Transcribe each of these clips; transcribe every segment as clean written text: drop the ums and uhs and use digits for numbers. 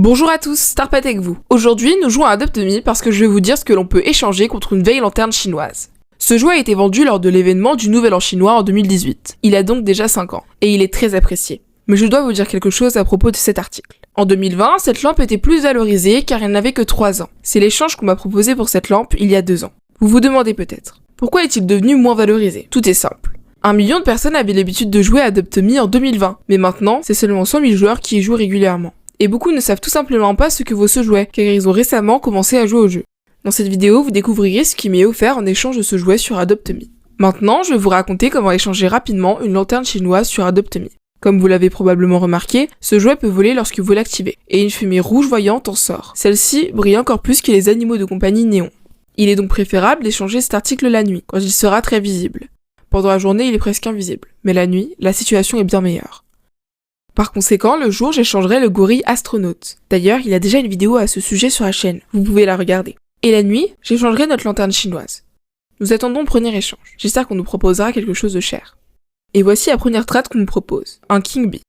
Bonjour à tous, Starpat avec vous. Aujourd'hui, nous jouons à Adopt Me parce que je vais vous dire ce que l'on peut échanger contre une vieille lanterne chinoise. Ce jouet a été vendu lors de l'événement du Nouvel An chinois en 2018. Il a donc déjà 5 ans, et il est très apprécié. Mais je dois vous dire quelque chose à propos de cet article. En 2020, cette lampe était plus valorisée car elle n'avait que 3 ans. C'est l'échange qu'on m'a proposé pour cette lampe il y a 2 ans. Vous vous demandez peut-être, pourquoi est-il devenu moins valorisé? Tout est simple. 1 million de personnes avaient l'habitude de jouer à Adopt Me en 2020, mais maintenant, c'est seulement 100 000 joueurs qui y jouent régulièrement. Et beaucoup ne savent tout simplement pas ce que vaut ce jouet, car ils ont récemment commencé à jouer au jeu. Dans cette vidéo, vous découvrirez ce qui m'est offert en échange de ce jouet sur Adopt Me. Maintenant, je vais vous raconter comment échanger rapidement une lanterne chinoise sur Adopt Me. Comme vous l'avez probablement remarqué, ce jouet peut voler lorsque vous l'activez, et une fumée rouge voyante en sort. Celle-ci brille encore plus que les animaux de compagnie néon. Il est donc préférable d'échanger cet article la nuit, quand il sera très visible. Pendant la journée, il est presque invisible, mais la nuit, la situation est bien meilleure. Par conséquent, le jour, j'échangerai le gorille astronaute. D'ailleurs, il y a déjà une vidéo à ce sujet sur la chaîne, vous pouvez la regarder. Et la nuit, j'échangerai notre lanterne chinoise. Nous attendons le premier échange. J'espère qu'on nous proposera quelque chose de cher. Et voici la première trade qu'on nous propose, un king bee.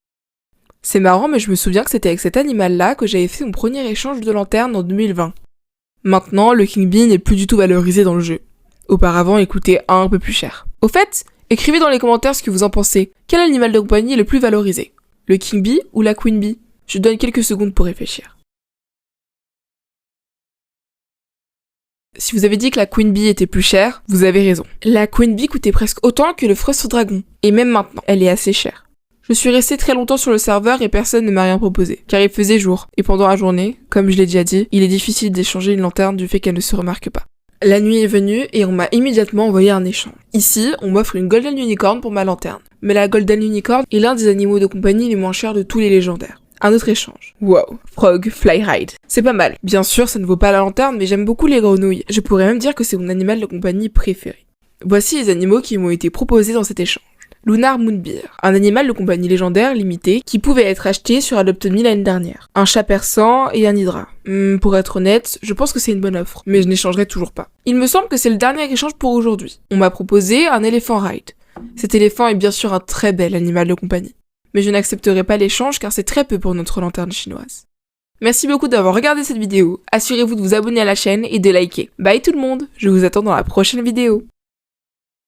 C'est marrant, mais je me souviens que c'était avec cet animal-là que j'avais fait mon premier échange de lanterne en 2020. Maintenant, le king bee n'est plus du tout valorisé dans le jeu. Auparavant, il coûtait un peu plus cher. Au fait, écrivez dans les commentaires ce que vous en pensez. Quel animal de compagnie est le plus valorisé? Le king bee ou la queen bee? Je donne quelques secondes pour réfléchir. Si vous avez dit que la queen bee était plus chère, vous avez raison. La queen bee coûtait presque autant que le frost dragon. Et même maintenant, elle est assez chère. Je suis resté très longtemps sur le serveur et personne ne m'a rien proposé, car il faisait jour. Et pendant la journée, comme je l'ai déjà dit, il est difficile d'échanger une lanterne du fait qu'elle ne se remarque pas. La nuit est venue et on m'a immédiatement envoyé un échange. Ici, on m'offre une golden unicorn pour ma lanterne. Mais la golden unicorn est l'un des animaux de compagnie les moins chers de tous les légendaires. Un autre échange. Wow, frog, fly ride. C'est pas mal. Bien sûr, ça ne vaut pas la lanterne, mais j'aime beaucoup les grenouilles. Je pourrais même dire que c'est mon animal de compagnie préféré. Voici les animaux qui m'ont été proposés dans cet échange. Lunar Moonbear, un animal de compagnie légendaire limité qui pouvait être acheté sur Adopt Me l'année dernière. Un chat persan et un hydra. Pour être honnête, je pense que c'est une bonne offre, mais je n'échangerai toujours pas. Il me semble que c'est le dernier échange pour aujourd'hui. On m'a proposé un éléphant ride. Cet éléphant est bien sûr un très bel animal de compagnie. Mais je n'accepterai pas l'échange car c'est très peu pour notre lanterne chinoise. Merci beaucoup d'avoir regardé cette vidéo. Assurez-vous de vous abonner à la chaîne et de liker. Bye tout le monde, je vous attends dans la prochaine vidéo.